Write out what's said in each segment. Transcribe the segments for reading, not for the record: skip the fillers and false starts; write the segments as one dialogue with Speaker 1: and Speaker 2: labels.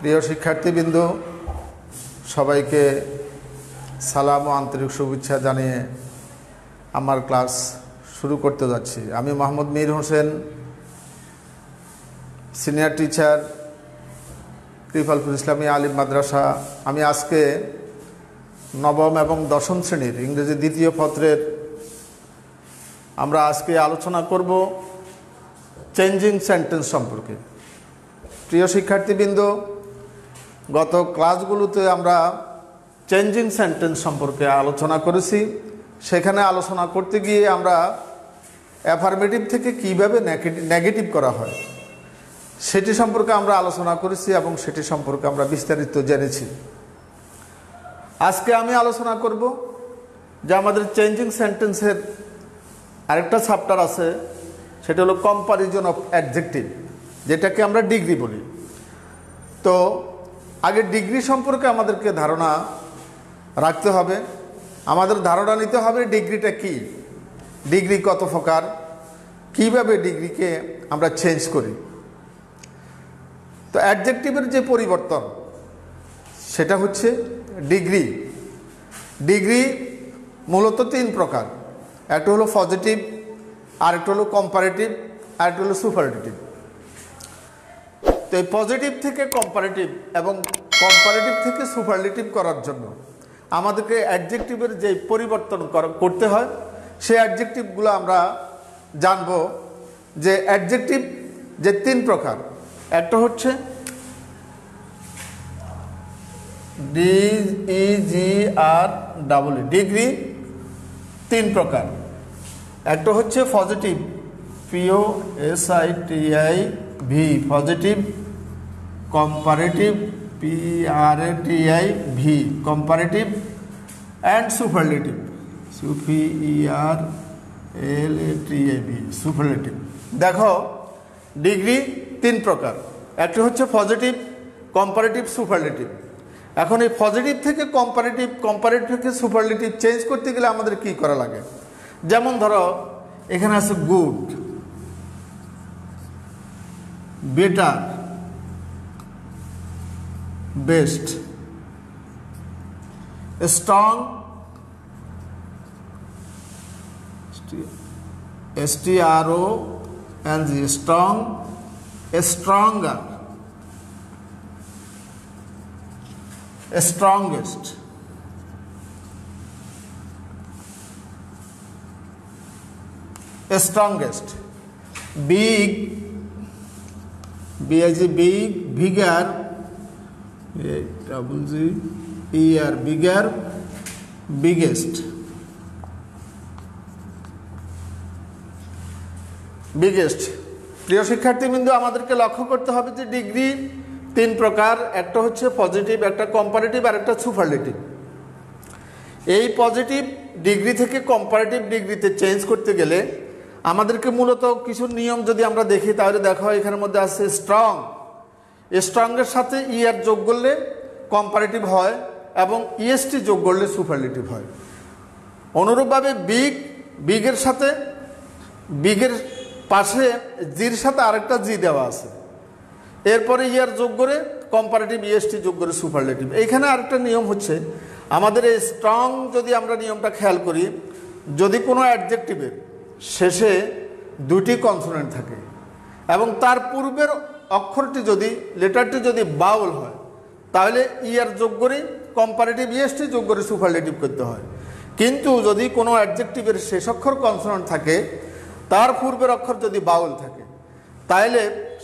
Speaker 1: প্রিয় শিক্ষার্থীবৃন্দ, সবাইকে সালাম ও আন্তরিক শুভেচ্ছা জানিয়ে আমার ক্লাস শুরু করতে যাচ্ছি। আমি মোহাম্মদ মীর হোসেন, সিনিয়র টিচার, কৃপালপুর ইসলামী আলিম মাদ্রাসা। আমি আজকে নবম এবং দশম শ্রেণীর ইংরেজি দ্বিতীয় পত্রের আমরা আজকে আলোচনা করব চেঞ্জিং সেন্টেন্স সম্পর্কে। প্রিয় শিক্ষার্থীবৃন্দ, গত ক্লাসগুলোতে আমরা চেঞ্জিং সেন্টেন্স সম্পর্কে আলোচনা করেছি। সেখানে আলোচনা করতে গিয়ে আমরা অ্যাফার্মেটিভ থেকে কিভাবে নেগেটিভ করা হয় সেটি সম্পর্কে আমরা আলোচনা করেছি এবং সেটি সম্পর্কে আমরা বিস্তারিত জেনেছি। আজকে আমি আলোচনা করব যে আমাদের চেঞ্জিং সেন্টেন্সের আরেকটা চ্যাপ্টার আছে, সেটা হলো কম্পারিজন অফ অ্যাডজেক্টিভ, যেটাকে আমরা ডিগ্রি বলি। তো আগে ডিগ্রি সম্পর্কে আমাদেরকে ধারণা রাখতে হবে, আমাদের ধারণা নিতে হবে ডিগ্রিটা কি, ডিগ্রি কত প্রকার, কিভাবে ডিগ্রিকে আমরা চেঞ্জ করি। তো অ্যাডজেক্টিভের যে পরিবর্তন সেটা হচ্ছে ডিগ্রি। ডিগ্রি মূলত তিন প্রকার, একটা হলো পজিটিভ, আরেকটা হলো কম্পারেটিভ, আরেকটা হলো সুপারলেটিভ। তো এই পজিটিভ থেকে কম্পারেটিভ এবং কম্পারেটিভ থেকে সুপারলেটিভ করার জন্য আমাদেরকে অ্যাডজেক্টিভের যে পরিবর্তন করতে হয় সেই অ্যাডজেক্টিভগুলো আমরা জানব। যে অ্যাডজেক্টিভ যে তিন প্রকার, একটা হচ্ছে DEGREE, ডিগ্রি তিন প্রকার। একটা হচ্ছে positive, POSITIV, positive, comparative, PRATIV, comparative, and superlative, SUPERLATIV, superlative. দেখো, ডিগ্রি তিন প্রকার, একটা হচ্ছে পজিটিভ, কম্পারেটিভ, সুপারলেটিভ। এখন এই পজিটিভ থেকে কম্পারেটিভ, কম্পারেটিভ থেকে সুপারলেটিভ চেঞ্জ করতে গেলে আমাদের কি করা লাগে? যেমন ধরো এখানে আছে good, better, best, strong, STRONG, strong, stronger, strongest, strongest, big, big, bigger, bigger, biggest, biggest। প্রিয় শিক্ষার্থীবৃন্দ, আমাদেরকে লক্ষ্য করতে হবে যে ডিগ্রি তিন প্রকার, একটা হচ্ছে পজিটিভ, একটা কম্পারেটিভ, আর একটা সুপারলেটিভ। এই পজিটিভ ডিগ্রি থেকে কম্পারেটিভ ডিগ্রিতে চেঞ্জ করতে গেলে আমাদেরকে মূলত কিছু নিয়ম যদি আমরা দেখি, তাহলে দেখো এখানের মধ্যে আছে স্ট্রং। স্ট্রংয়ের সাথে ER যোগ করলে কম্পারেটিভ হয় এবং EST যোগ করলে সুপারলেটিভ হয়। অনুরূপভাবে বিগ, বিগের সাথে, বিগের পাশে জির সাথে আরেকটা জি দেওয়া আছে, এরপরে ER যোগ করে কম্পারেটিভ, EST যোগ করে সুপারলেটিভ। এইখানে আরেকটা নিয়ম হচ্ছে, আমাদের এই স্ট্রং যদি আমরা নিয়মটা খেয়াল করি, যদি কোনো অ্যাডজেক্টিভের শেষে দুটি কনসোনেন্ট থাকে এবং তার পূর্বের অক্ষরটি যদি, লেটারটি যদি বাউল হয়, তাহলে ER যোগ করে কম্পারেটিভ, EST যোগ করে সুপারলেটিভ করতে হয়। কিন্তু যদি কোনো অ্যাডজেক্টিভের শেষ অক্ষর কনসোনেন্ট থাকে, তার পূর্বের অক্ষর যদি বাউল থাকে, তাহলে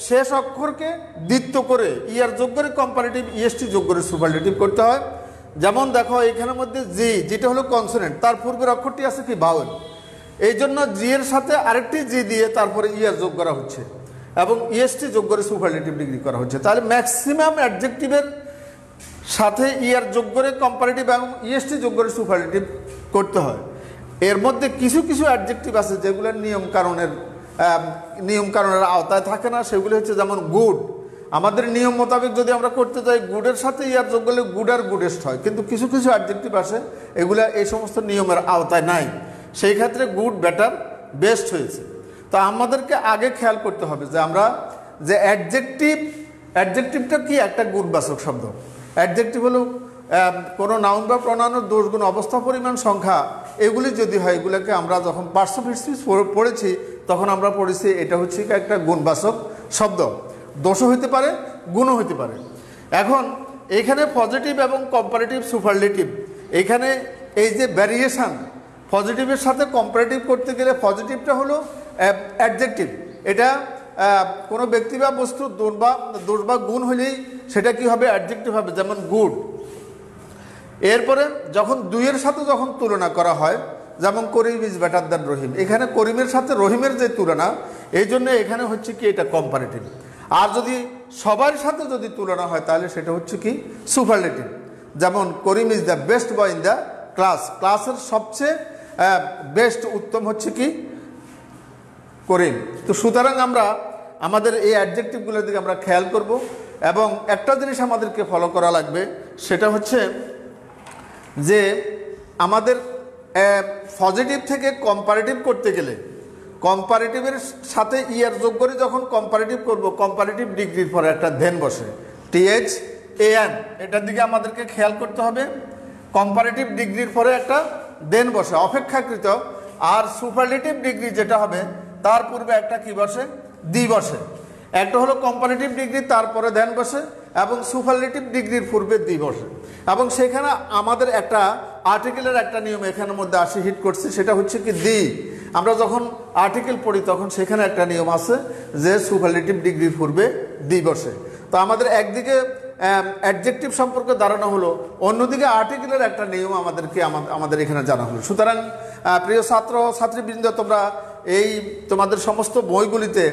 Speaker 1: শেষ অক্ষরকে দ্বিত্ব করে ER যোগ করে কম্পারেটিভ, EST যোগ করে সুপারলেটিভ করতে হয়। যেমন দেখো এখানের মধ্যে জি, যেটা হলো কনসোনেন্ট, তার পূর্বের অক্ষরটি আছে কি বাউল, এই জন্য জি এর সাথে আরেকটি জি দিয়ে তারপরে ER যোগ করা হচ্ছে এবং EST যোগ করে সুপারলেটিভ ডিগ্রি করা হচ্ছে। তাহলে ম্যাক্সিমাম অ্যাডজেক্টিভের সাথে ER যোগ করে কম্পারেটিভ এবং EST যোগ করে সুপারলেটিভ করতে হয়। এর মধ্যে কিছু কিছু অ্যাডজেক্টিভ আছে যেগুলোর নিয়ম কারণের আওতায় থাকে না, সেগুলো হচ্ছে যেমন গুড। আমাদের নিয়ম মোতাবেক যদি আমরা করতে যাই, গুডের সাথে ER যোগ করলে গুড আর গুডেস্ট হয়, কিন্তু কিছু কিছু অ্যাডজেক্টিভ আছে এগুলা এই সমস্ত নিয়মের আওতায় নাই, সেই ক্ষেত্রে গুড, বেটার, বেস্ট হয়েছে। তো আমাদেরকে আগে খেয়াল করতে হবে যে আমরা যে অ্যাডজেক্টিভ অ্যাডজেক্টিভটা কি? একটা গুণবাচক শব্দ। অ্যাডজেক্টিভ হলো কোনো নাউন বা প্রনাউনের দোষ গুণ অবস্থা পরিমাণ সংখ্যা এগুলি যদি হয়, এগুলোকে আমরা যখন পার্টস অফ স্পিচ পড়েছি তখন আমরা পড়েছি এটা হচ্ছে একটা গুণবাচক শব্দ। দোষও হইতে পারে, গুণও হইতে পারে। এখন এইখানে পজিটিভ এবং কম্পারেটিভ সুপারলেটিভ, এখানে এই যে ভ্যারিয়েশান, পজিটিভের সাথে কম্পারেটিভ করতে গেলে পজিটিভটা হলো অ্যাডজেক্টিভ, এটা কোনো ব্যক্তি বা বস্তুর দোষ বা গুণ হলেই সেটা কি হবে? অ্যাডজেক্টিভ হবে, যেমন গুড। এরপরে যখন দুইয়ের সাথে যখন তুলনা করা হয়, যেমন করিম ইজ বেটার দ্যান রহিম, এখানে করিমের সাথে রহিমের যে তুলনা, এই জন্য এখানে হচ্ছে কি এটা কম্পারেটিভ। আর যদি সবার সাথে যদি তুলনা হয় তাহলে সেটা হচ্ছে কি সুপারলেটিভ। যেমন Karim is the best boy in the class, ক্লাসের সবচেয়ে বেস্ট উত্তম হচ্ছে কি করিম। তো সুতরাং আমরা আমাদের এই অ্যাডজেক্টিভগুলোর দিকে আমরা খেয়াল করব এবং একটা জিনিস আমাদেরকে ফলো করা লাগবে, সেটা হচ্ছে যে আমাদের পজিটিভ থেকে কম্পারেটিভ করতে গেলে কম্পারেটিভের সাথে ইয়ার যোগ করে যখন কম্পারেটিভ করব, কম্পারেটিভ ডিগ্রির পরে একটা দেন বসে, THAN, এটার দিকে আমাদেরকে খেয়াল করতে হবে। কম্পারেটিভ ডিগ্রির পরে একটা দেন বসে অপেক্ষাকৃত, আর সুপারলেটিভ ডিগ্রি যেটা হবে তার পূর্বে একটা কি বসে? দি বসে। একটা হলো কম্পারেটিভ ডিগ্রি, তারপরে দেন বসে, এবং সুপারলেটিভ ডিগ্রির পূর্বে দি বসে। এবং সেখানে আমাদের একটা আর্টিকেলের একটা নিয়ম এখানের মধ্যে আসি হিট করছি, সেটা হচ্ছে কি দি। আমরা যখন আর্টিকেল পড়ি তখন সেখানে একটা নিয়ম আছে যে সুপারলেটিভ ডিগ্রির পূর্বে দি বসে। তো আমাদের একদিকে অ্যাডজেক্টিভ সম্পর্কে ধারণা হলো, অন্যদিকে আর্টিকেলের একটা নিয়ম আমাদের এখানে জানা হলো। সুতরাং প্রিয় ছাত্র ছাত্রীবৃন্দ, তোমরা এই তোমাদের সমস্ত বইগুলিতে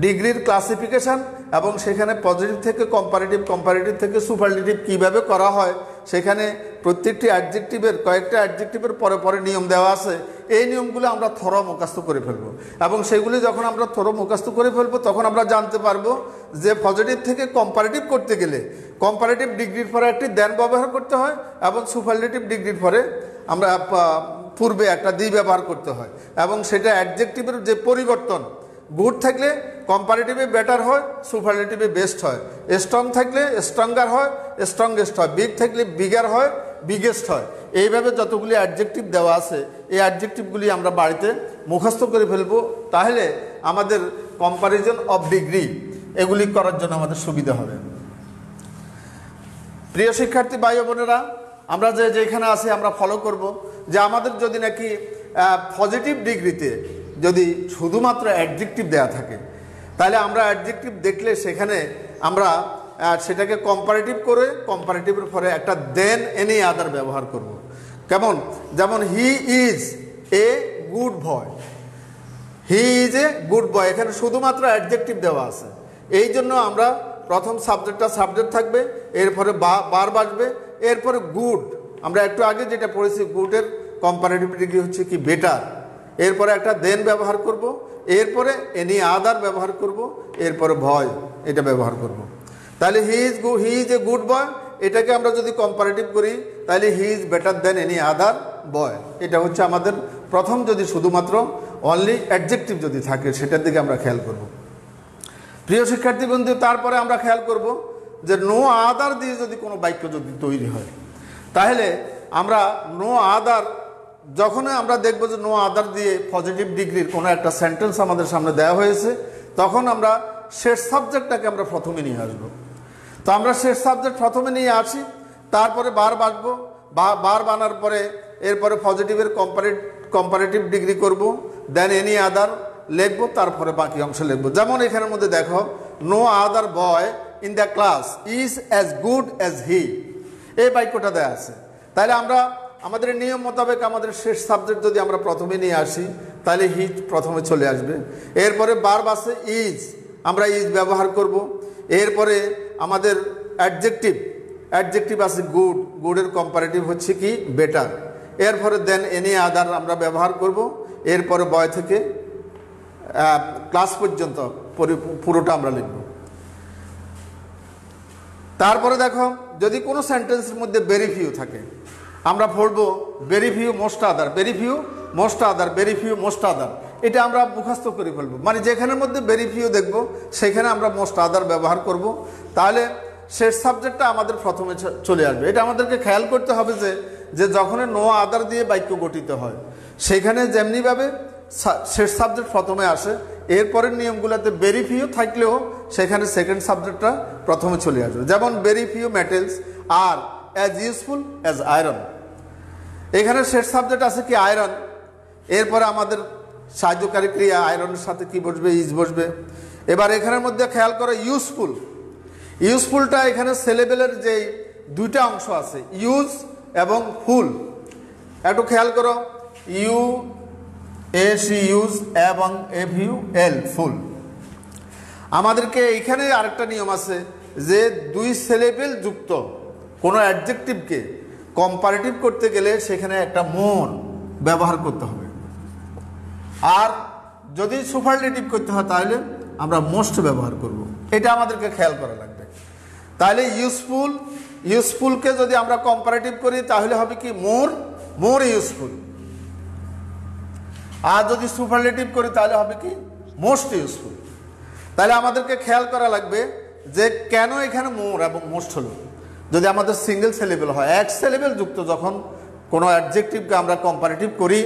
Speaker 1: ডিগ্রির ক্লাসিফিকেশান এবং সেখানে পজিটিভ থেকে কম্পারেটিভ, কম্পারেটিভ থেকে সুপারলেটিভ কীভাবে করা হয়, সেখানে প্রত্যেকটি অ্যাডজেক্টিভের কয়েকটা অ্যাডজেক্টিভের পরে পরে নিয়ম দেওয়া আছে। এই নিয়মগুলো আমরা থরো মুখস্থ করে ফেলবো, এবং সেগুলি যখন আমরা থরো মুখস্থ করে ফেলবো তখন আমরা জানতে পারবো যে পজিটিভ থেকে কম্পারেটিভ করতে গেলে কম্পারেটিভ ডিগ্রির পরে একটি দেন ব্যবহার করতে হয়, এবং সুপারলেটিভ ডিগ্রির পরে আমরা পূর্বে একটা দি ব্যবহার করতে হয়। এবং সেটা অ্যাডজেক্টিভের যে পরিবর্তন, গুড থাকলে কম্পারেটিভে বেটার হয়, সুপারলেটিভে বেস্ট হয়, স্ট্রং থাকলে স্ট্রঙ্গার হয়, স্ট্রংগেস্ট হয়, বিগ থাকলে বিগার হয়, বিগেস্ট হয়। এইভাবে যতগুলি অ্যাডজেক্টিভ দেওয়া আছে এই অ্যাডজেক্টিভগুলি আমরা বাড়িতে মুখস্থ করে ফেলবো, তাহলে আমাদের কম্পারিজন অফ ডিগ্রি এগুলি করার জন্য আমাদের সুবিধা হবে। প্রিয় শিক্ষার্থী ভাই বোনেরা, আমরা যেখানে আছি আমরা ফলো করব যে আমাদের যদি নাকি পজিটিভ ডিগ্রিতে যদি শুধুমাত্র অ্যাডজেক্টিভ দেয়া থাকে, তাহলে আমরা অ্যাডজেক্টিভ দেখলে সেখানে আমরা সেটাকে কম্পারেটিভ করে কম্পারেটিভের পরে একটা দেন এনি আদার ব্যবহার করব। কেমন? যেমন he is a good boy, he is a good boy, এখানে শুধুমাত্র অ্যাডজেক্টিভ দেওয়া আছে। এই জন্য আমরা প্রথম সাবজেক্ট থাকবে, এরপরে বার বাসবে, এরপরে গুড, আমরা একটু আগে যেটা পড়েছি গুডের কম্পারেটিভ ডিগ্রি হচ্ছে কি বেটার, এরপরে একটা দেন ব্যবহার করব, এরপরে এনি আদার ব্যবহার করব, এরপরে ভয় এটা ব্যবহার করব। তাহলে he is a good boy, এটাকে আমরা যদি কম্পারেটিভ করি তাহলে he is better than any other boy. এটা হচ্ছে আমাদের প্রথম, যদি শুধুমাত্র অনলি অ্যাডজেক্টিভ যদি থাকে সেটার দিকে আমরা খেয়াল করব। প্রিয় শিক্ষার্থী বন্ধু, তারপরে আমরা খেয়াল করব যে নো আদার দিয়ে যদি কোনো বাক্য যদি তৈরি হয়, তাহলে আমরা নো আদার, যখনই আমরা দেখব যে নো আদার দিয়ে পজিটিভ ডিগ্রির কোনো একটা সেন্টেন্স আমাদের সামনে দেওয়া হয়েছে, তখন আমরা শেষ সাবজেক্টটাকে আমরা প্রথমে নিয়ে আসব। তো আমরা শেষ সাবজেক্ট প্রথমে নিয়ে আসি, তারপরে বার বাসবো, বার বানার পরে এরপরে পজিটিভের কম্পারেটিভ ডিগ্রি করব, দেন এনি আদার লিখবো, তারপরে বাকি অংশ লিখবো। যেমন এখানের মধ্যে দেখো, no other boy in the class is as good as he, এই বাক্যটা দেওয়া আছে। তাহলে আমরা আমাদের নিয়ম মোতাবেক আমাদের শেষ সাবজেক্ট যদি আমরা প্রথমে নিয়ে আসি তাহলে হি প্রথমে চলে আসবে, এরপরে বার বাসে ইজ, আমরা ইজ ব্যবহার করব, এরপরে আমাদের অ্যাডজেক্টিভ আছে গুড, গুডের কম্পারেটিভ হচ্ছে কি বেটার, এরপরে দেন এনি আদার আমরা ব্যবহার করব, এরপরে বয় থেকে ক্লাস পর্যন্ত পুরোটা আমরা লিখব। তারপরে দেখো, যদি কোনো সেন্টেন্সের মধ্যে ভেরি ফিউ থাকে, আমরা পড়ব very few most other, very few most other, very few most other, এটা আমরা মুখস্থ করে ফেলবো, মানে যেখানের মধ্যে ভেরি ফিউ দেখব সেখানে আমরা মোস্ট আদার ব্যবহার করব, তাহলে শেষ সাবজেক্টটা আমাদের প্রথমে চলে আসবে। এটা আমাদেরকে খেয়াল করতে হবে যে যখন নো আদার দিয়ে বাক্য গঠিত হয় সেখানে যেমনিভাবে শেষ সাবজেক্ট প্রথমে আসে, এরপরের নিয়মগুলোতে ভেরি ফিউ থাকলেও সেখানে সেকেন্ড সাবজেক্টটা প্রথমে চলে আসবে। যেমন ভেরি ফিউ মেটেলস আর অ্যাজ ইউজফুল অ্যাজ আয়রন, এখানে শেষ সাবজেক্ট আছে কি আয়রন, এরপরে আমাদের সাহায্যকারী ক্রিয়া আয়রনের সাথে কি বসবে, ইজ বসবে। এবার এখানের মধ্যে খেয়াল করো ইউজফুল, ইউজফুলটা এখানে সিলেবেলের যে দুইটা অংশ আছে ইউজ এবং ফুল, একটু খেয়াল করো ইউ এস ইউজ এবং এফ ইউ এল ফুল। আমাদেরকে এইখানে আরেকটা নিয়ম আছে যে দুই সিলেবেল যুক্ত কোনো অ্যাডজেক্টিভকে কম্পারেটিভ করতে গেলে সেখানে একটা মোর ব্যবহার করতে হবে, আর যদি সুপারলেটিভ করতে হয় তাহলে আমরা মোস্ট ব্যবহার করব, এটা আমাদেরকে খেয়াল করা লাগবে। তাহলে ইউজফুলকে যদি আমরা কম্পারেটিভ করি তাহলে হবে কি মোর ইউজফুল, আর যদি সুপারলেটিভ করি তাহলে হবে কি মোস্ট ইউজফুল। তাহলে আমাদেরকে খেয়াল করা লাগবে যে কেন এখানে মোর এবং মোস্ট হলো। যদি আমাদের সিঙ্গেল সিলেবেল হয়, এক সিলেবেল যুক্ত যখন কোনো অ্যাডজেক্টিভকে আমরা কম্পারেটিভ করি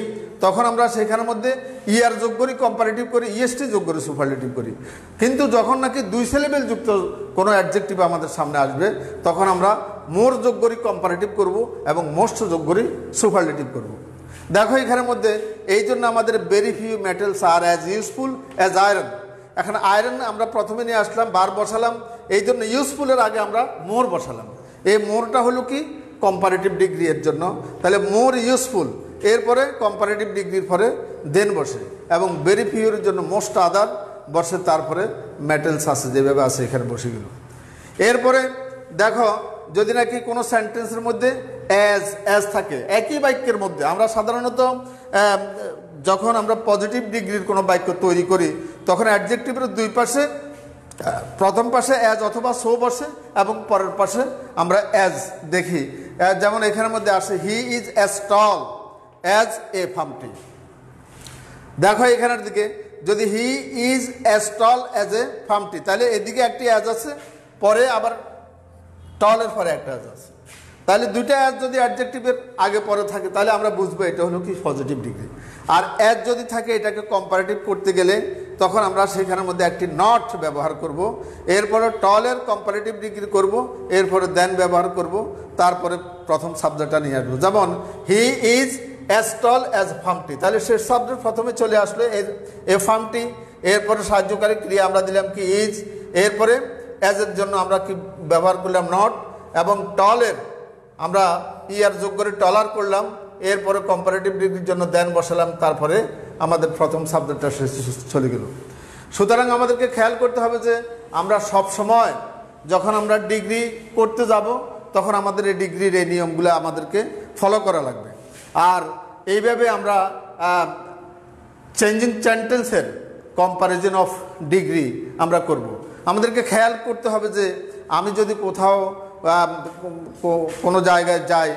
Speaker 1: তখন আমরা সেখানের মধ্যে ইয়ার যোগ করি, কম্পারেটিভ করি, ইএসটি যোগ করি, সুপারলেটিভ করি। কিন্তু যখন নাকি দুই সিলেবেল যুক্ত কোনো অ্যাডজেক্টিভ আমাদের সামনে আসবে তখন আমরা মোর যোগ করি, কম্পারেটিভ করব এবং মোস্ট যোগ করি, সুপারলেটিভ করব। দেখো এখানের মধ্যে এই জন্য আমাদের ভেরি ফিউ মেটেলস আর অ্যাজ ইউজফুল অ্যাজ আয়রন, এখন আয়রন আমরা প্রথমে নিয়ে আসলাম, বার বসালাম, এই জন্য ইউজফুলের আগে আমরা মোর বসালাম। এই মোরটা হলো কি কম্পারেটিভ ডিগ্রি এর জন্য, তাহলে মোর ইউজফুল, এরপরে কম্পারেটিভ ডিগ্রির পরে দেন বসে, এবং ভেরি ফিউর জন্য মোস্ট আদার বসে, তারপরে মেটেলস আছে যেভাবে আছে এখানে বসে গেল। এরপরে দেখো যদি নাকি কোনো সেন্টেন্সের মধ্যে অ্যাজ থাকে একই বাক্যের মধ্যে, আমরা সাধারণত যখন আমরা পজিটিভ ডিগ্রির কোনো বাক্য তৈরি করি তখন অ্যাডজেক্টিভের দুই পাশে, প্রথম পাশে অ্যাজ অথবা সো বসে এবং পরের পাশে আমরা অ্যাজ দেখি। যেমন এখানের মধ্যে আসে he is as tall as a ফার্মটি। দেখো এখানের দিকে যদি he is as tall as a ফার্মটি, তাহলে এদিকে একটি অ্যাজ আছে, পরে আবার টলের পরে একটা অ্যাজ আছে, তাহলে দুইটা অ্যাজ যদি অ্যাডজেক্টিভের আগে পরে থাকে তাহলে আমরা বুঝবো এটা হলো কি পজিটিভ ডিগ্রি। আর অ্যাজ যদি থাকে এটাকে কম্পারেটিভ করতে গেলে তখন আমরা সেখানের মধ্যে একটি নট ব্যবহার করব, এরপরে টলের কম্পারেটিভ ডিগ্রি করব, এরপরে দেন ব্যবহার করব, তারপরে প্রথম সাবজেক্টটা নিয়ে আসবো। যেমন he is as tall as ফার্মটি, তাহলে শেষ সাবজেক্ট প্রথমে চলে আসলে এ ফার্মটি, এরপরে সাহায্যকারী ক্রিয়া আমরা দিলাম কি ইজ, এরপরে অ্যাজের জন্য আমরা কি ব্যবহার করলাম নট, এবং টলের আমরা ইয়ার যোগ করে টলার করলাম, এরপরে কম্পারেটিভ ডিগ্রির জন্য দেন বসালাম, তারপরে আমাদের প্রথম সাবজেক্টটা চলে গেল। সুতরাং আমাদেরকে খেয়াল করতে হবে যে আমরা সব সময় যখন আমরা ডিগ্রি করতে যাব তখন আমাদের এই ডিগ্রির এই নিয়মগুলো আমাদেরকে ফলো করা লাগবে। আর এইভাবে আমরা চেঞ্জিং সেন্টেন্সের কম্পারিজন অফ ডিগ্রি আমরা করব। আমাদেরকে খেয়াল করতে হবে যে আমি যদি কোথাও কোনো জায়গায় যাই,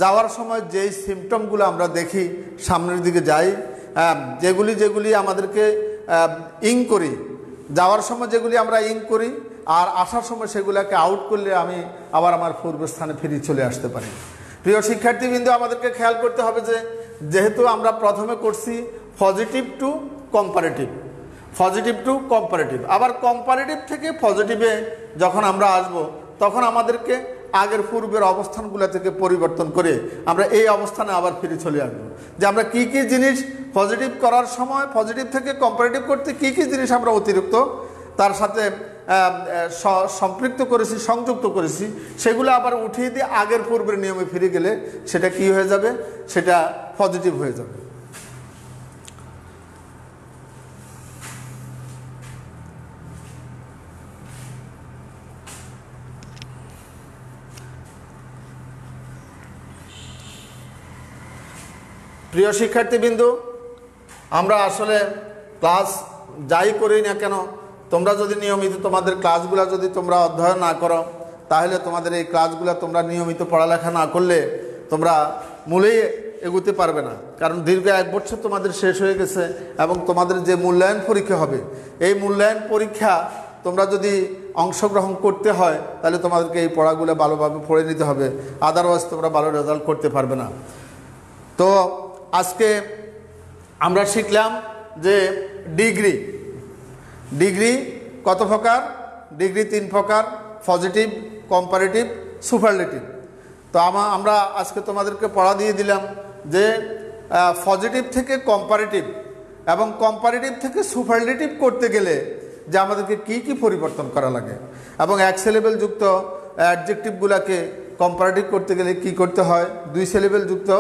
Speaker 1: যাওয়ার সময় যেই সিমটমগুলো আমরা দেখি সামনের দিকে যাই, যেগুলি আমাদেরকে ইং করি, যাওয়ার সময় যেগুলি আমরা ইং করি আর আসার সময় সেগুলোকে আউট করলে আমি আবার আমার পূর্বস্থানে ফিরে চলে আসতে পারি। প্রিয় শিক্ষার্থীবৃন্দ, আমাদেরকে খেয়াল করতে হবে যে যেহেতু আমরা প্রথমে করছি পজিটিভ টু কম্পারেটিভ, আবার কম্পারেটিভ থেকে পজিটিভে যখন আমরা আসব তখন আমাদেরকে আগের পূর্বের অবস্থানগুলো থেকে পরিবর্তন করে আমরা এই অবস্থানে আবার ফিরে চলে আসবো, যে আমরা কি কি জিনিস পজিটিভ করার সময় পজিটিভ থেকে কম্পারেটিভ করতে কি কি জিনিস আমরা অতিরিক্ত তার সাথে সম্পৃক্ত করেছি, সংযুক্ত করেছি, সেগুলো আবার উঠিয়ে দিয়ে আগের পূর্বের নিয়মে ফিরে গেলে সেটা কি হয়ে যাবে, সেটা পজিটিভ হয়ে যাবে। প্রিয় শিক্ষার্থীবৃন্দু, আমরা আসলে ক্লাস যাই করি না কেন, তোমরা যদি নিয়মিত তোমাদের ক্লাসগুলো যদি তোমরা অধ্যয়ন না করো তাহলে তোমাদের এই ক্লাসগুলো তোমরা নিয়মিত পড়ালেখা না করলে তোমরা মূলেই এগোতে পারবে না, কারণ দীর্ঘ 1 বছর তোমাদের শেষ হয়ে গেছে এবং তোমাদের যে মূল্যায়ন পরীক্ষা হবে, এই মূল্যায়ন পরীক্ষা তোমরা যদি অংশগ্রহণ করতে হয় তাহলে তোমাদেরকে এই পড়াগুলো ভালোভাবে পড়ে নিতে হবে, আদারওয়াইজ তোমরা ভালো রেজাল্ট করতে পারবে না। তো আজকে আমরা শিখলাম যে ডিগ্রি কত প্রকার, ডিগ্রি 3 প্রকার, পজিটিভ, কম্পারেটিভ, সুপারলেটিভ। তো আমরা আজকে তোমাদেরকে পড়া দিয়ে দিলাম যে পজিটিভ থেকে কম্পারেটিভ এবং কম্পারেটিভ থেকে সুপারলেটিভ করতে গেলে যে আমাদেরকে কি কি পরিবর্তন করা লাগে এবং 1 সিলেবেল যুক্ত অ্যাডজেক্টিভগুলোকে কম্পারেটিভ করতে গেলে কি করতে হয়, 2 সিলেবেল যুক্ত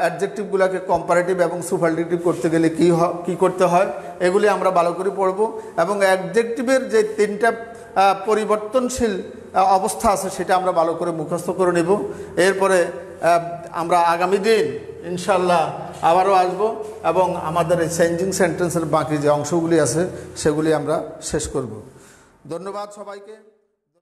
Speaker 1: অ্যাডজেক্টিভগুলোকে কম্পারেটিভ এবং সুপারলেটিভ করতে গেলে কি করতে হয়, এগুলি আমরা ভালো করে পড়ব এবং অ্যাডজেক্টিভের যে 3টা পরিবর্তনশীল অবস্থা আছে সেটা আমরা ভালো করে মুখস্থ করে নেব। এরপরে আমরা আগামী দিন ইনশাল্লাহ আবারও আসব এবং আমাদের এই চেঞ্জিং সেন্টেন্সের বাকি যে অংশগুলি আছে সেগুলি আমরা শেষ করব। ধন্যবাদ সবাইকে।